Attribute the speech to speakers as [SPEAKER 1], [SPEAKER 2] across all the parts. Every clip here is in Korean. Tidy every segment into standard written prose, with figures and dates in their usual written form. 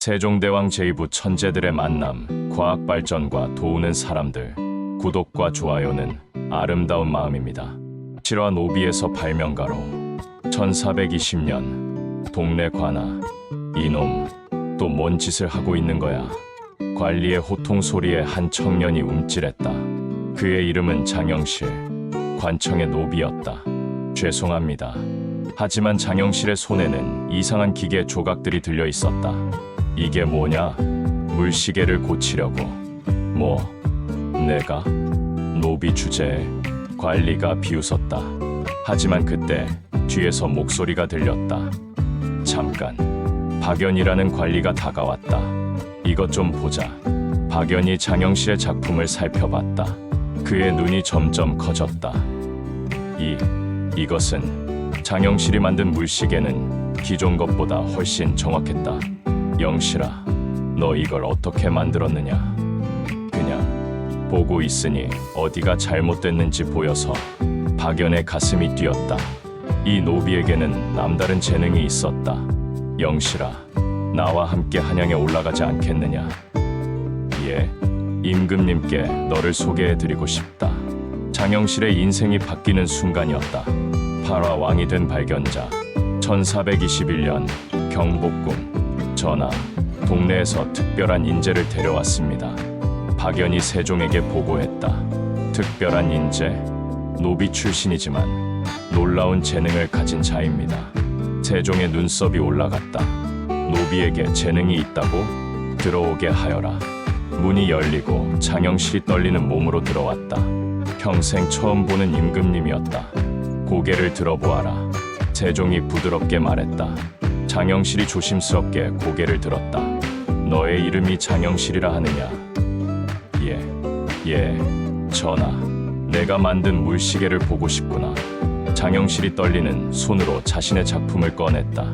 [SPEAKER 1] 세종대왕 제2부 천재들의 만남, 과학 발전과 도우는 사람들. 구독과 좋아요는 아름다운 마음입니다. 7화 노비에서 발명가로. 1420년 동네 관아. 이놈 또 뭔 짓을 하고 있는 거야. 관리의 호통 소리에 한 청년이 움찔했다. 그의 이름은 장영실, 관청의 노비였다. 죄송합니다. 하지만 장영실의 손에는 이상한 기계 조각들이 들려 있었다. 이게 뭐냐? 물시계를 고치려고. 뭐? 내가? 노비 주제에 관리가 비웃었다. 하지만 그때 뒤에서 목소리가 들렸다. 잠깐. 박연이라는 관리가 다가왔다. 이것 좀 보자. 박연이 장영실의 작품을 살펴봤다. 그의 눈이 점점 커졌다. 이것은 장영실이 만든 물시계는 기존 것보다 훨씬 정확했다. 영실아, 너 이걸 어떻게 만들었느냐? 그냥 보고 있으니 어디가 잘못됐는지 보여서. 박연의 가슴이 뛰었다. 이 노비에게는 남다른 재능이 있었다. 영실아, 나와 함께 한양에 올라가지 않겠느냐? 예, 임금님께 너를 소개해드리고 싶다. 장영실의 인생이 바뀌는 순간이었다. 8화 왕이 된 발견자. 1421년 경복궁. 전하, 동네에서 특별한 인재를 데려왔습니다. 박연이 세종에게 보고했다. 특별한 인재? 노비 출신이지만 놀라운 재능을 가진 자입니다. 세종의 눈썹이 올라갔다. 노비에게 재능이 있다고? 들어오게 하여라. 문이 열리고 장영실이 떨리는 몸으로 들어왔다. 평생 처음 보는 임금님이었다. 고개를 들어보아라. 세종이 부드럽게 말했다. 장영실이 조심스럽게 고개를 들었다. 너의 이름이 장영실이라 하느냐? 예, 전하. 내가 만든 물시계를 보고 싶구나. 장영실이 떨리는 손으로 자신의 작품을 꺼냈다.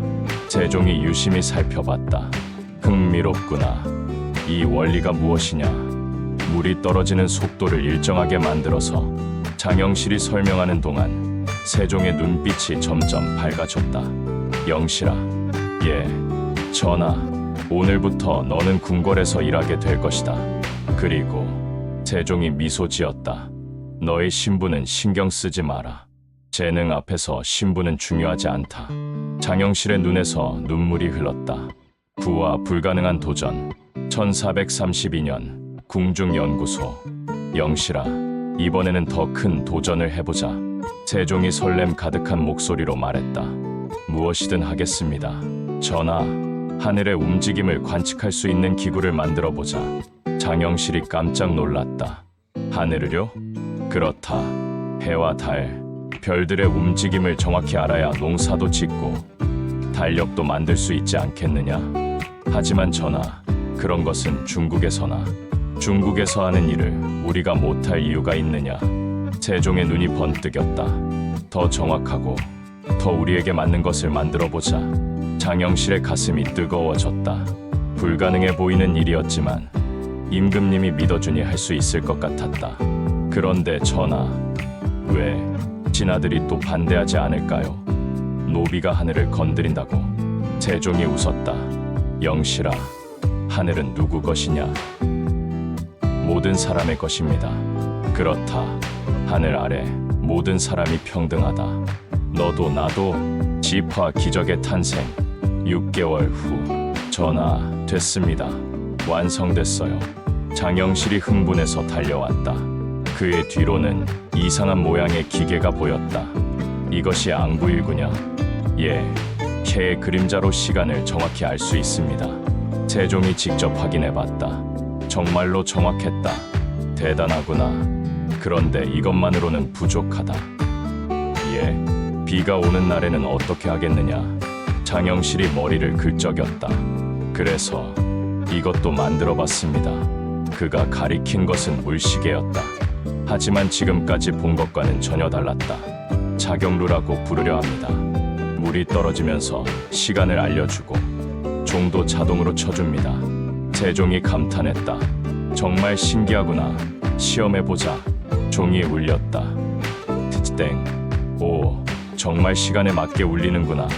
[SPEAKER 1] 세종이 유심히 살펴봤다. 흥미롭구나. 이 원리가 무엇이냐? 물이 떨어지는 속도를 일정하게 만들어서. 장영실이 설명하는 동안 세종의 눈빛이 점점 밝아졌다. 영실아. 예, 전하. 오늘부터 너는 궁궐에서 일하게 될 것이다. 그리고 세종이 미소 지었다. 너의 신분은 신경 쓰지 마라. 재능 앞에서 신분은 중요하지 않다. 장영실의 눈에서 눈물이 흘렀다. 부와 불가능한 도전. 1432년 궁중연구소. 영실아, 이번에는 더 큰 도전을 해보자. 세종이 설렘 가득한 목소리로 말했다. 무엇이든 하겠습니다. 전하, 하늘의 움직임을 관측할 수 있는 기구를 만들어보자. 장영실이 깜짝 놀랐다. 하늘을요? 그렇다. 해와 달, 별들의 움직임을 정확히 알아야 농사도 짓고 달력도 만들 수 있지 않겠느냐? 하지만 전하, 그런 것은 중국에서나. 중국에서 하는 일을 우리가 못할 이유가 있느냐? 세종의 눈이 번뜩였다. 더 정확하고 더 우리에게 맞는 것을 만들어보자. 장영실의 가슴이 뜨거워졌다. 불가능해 보이는 일이었지만 임금님이 믿어주니 할 수 있을 것 같았다. 그런데 전하, 왜 신하들이 또 반대하지 않을까요? 노비가 하늘을 건드린다고. 세종이 웃었다. 영실아, 하늘은 누구 것이냐? 모든 사람의 것입니다. 그렇다. 하늘 아래 모든 사람이 평등하다. 너도 나도. 지화 기적의 탄생. 6개월 후. 전하, 됐습니다. 완성됐어요. 장영실이 흥분해서 달려왔다. 그의 뒤로는 이상한 모양의 기계가 보였다. 이것이 앙부일구냐? 예, 해의 그림자로 시간을 정확히 알 수 있습니다. 세종이 직접 확인해봤다. 정말로 정확했다. 대단하구나. 그런데 이것만으로는 부족하다. 예, 비가 오는 날에는 어떻게 하겠느냐? 장영실이 머리를 긁적였다. 그래서 이것도 만들어봤습니다. 그가 가리킨 것은 물시계였다. 하지만 지금까지 본 것과는 전혀 달랐다. 자경루라고 부르려 합니다. 물이 떨어지면서 시간을 알려주고 종도 자동으로 쳐줍니다. 세종이 감탄했다. 정말 신기하구나. 시험해보자. 종이 울렸다. 땡. 오, 정말 시간에 맞게 울리는구나.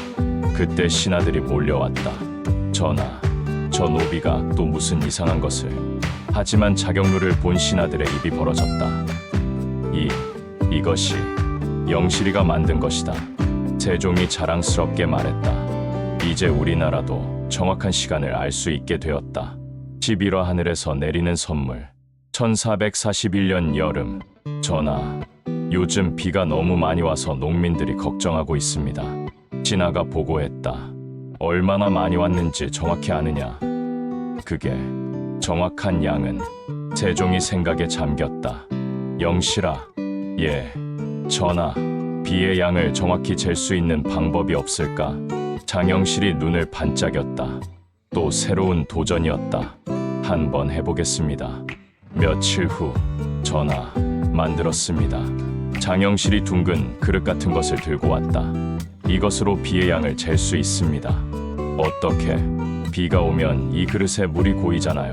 [SPEAKER 1] 그때 신하들이 몰려왔다. 전하, 저 노비가 또 무슨 이상한 것을. 하지만 자격루를 본 신하들의 입이 벌어졌다. 이것이 영실이가 만든 것이다. 세종이 자랑스럽게 말했다. 이제 우리나라도 정확한 시간을 알 수 있게 되었다. 11화 하늘에서 내리는 선물. 1441년 여름. 전하, 요즘 비가 너무 많이 와서 농민들이 걱정하고 있습니다. 신하가 보고했다. 얼마나 많이 왔는지 정확히 아느냐? 그게 정확한 양은. 세종이 생각에 잠겼다. 영실아, 예, 전하, 비의 양을 정확히 잴 수 있는 방법이 없을까? 장영실이 눈을 반짝였다. 또 새로운 도전이었다. 한번 해보겠습니다. 며칠 후, 전하, 만들었습니다. 장영실이 둥근 그릇 같은 것을 들고 왔다. 이것으로 비의 양을 잴 수 있습니다. 어떻게? 비가 오면 이 그릇에 물이 고이잖아요.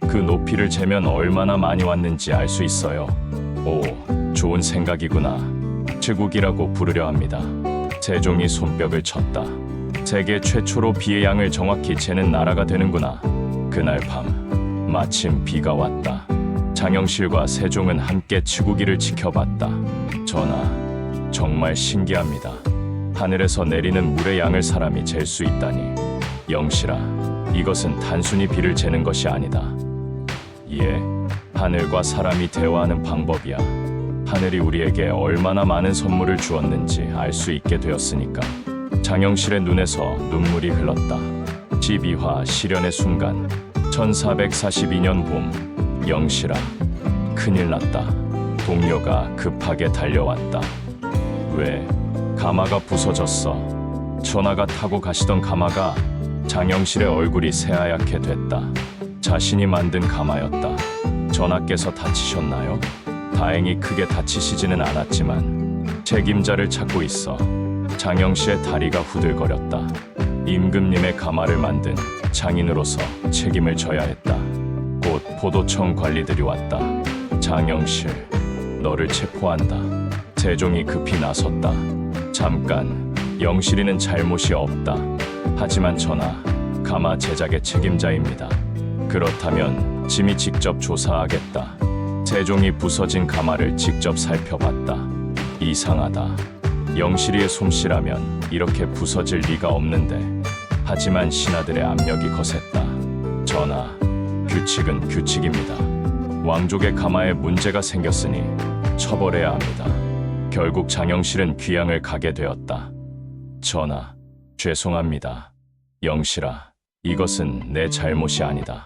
[SPEAKER 1] 그 높이를 재면 얼마나 많이 왔는지 알 수 있어요. 오, 좋은 생각이구나. 치국이라고 부르려 합니다. 세종이 손뼉을 쳤다. 세계 최초로 비의 양을 정확히 재는 나라가 되는구나. 그날 밤, 마침 비가 왔다. 장영실과 세종은 함께 치국이를 지켜봤다. 전하, 정말 신기합니다. 하늘에서 내리는 물의 양을 사람이 잴 수 있다니. 영실아, 이것은 단순히 비를 재는 것이 아니다. 예, 하늘과 사람이 대화하는 방법이야. 하늘이 우리에게 얼마나 많은 선물을 주었는지 알 수 있게 되었으니까. 장영실의 눈에서 눈물이 흘렀다. 12화 실현의 순간. 1442년 봄. 영실아, 큰일 났다. 동료가 급하게 달려왔다. 왜? 가마가 부서졌어. 전하가 타고 가시던 가마가. 장영실의 얼굴이 새하얗게 됐다. 자신이 만든 가마였다. 전하께서 다치셨나요? 다행히 크게 다치시지는 않았지만 책임자를 찾고 있어. 장영실의 다리가 후들거렸다. 임금님의 가마를 만든 장인으로서 책임을 져야 했다. 곧 포도청 관리들이 왔다. 장영실, 너를 체포한다. 세종이 급히 나섰다. 잠깐, 영실이는 잘못이 없다. 하지만 전하, 가마 제작의 책임자입니다. 그렇다면 짐이 직접 조사하겠다. 세종이 부서진 가마를 직접 살펴봤다. 이상하다. 영실이의 솜씨라면 이렇게 부서질 리가 없는데. 하지만 신하들의 압력이 거셌다. 전하, 규칙은 규칙입니다. 왕족의 가마에 문제가 생겼으니 처벌해야 합니다. 결국 장영실은 귀양을 가게 되었다. 전하, 죄송합니다. 영실아, 이것은 내 잘못이 아니다.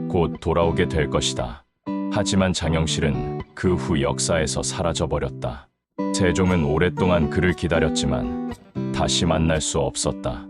[SPEAKER 1] 곧 돌아오게 될 것이다. 하지만 장영실은 그 후 역사에서 사라져버렸다. 세종은 오랫동안 그를 기다렸지만 다시 만날 수 없었다.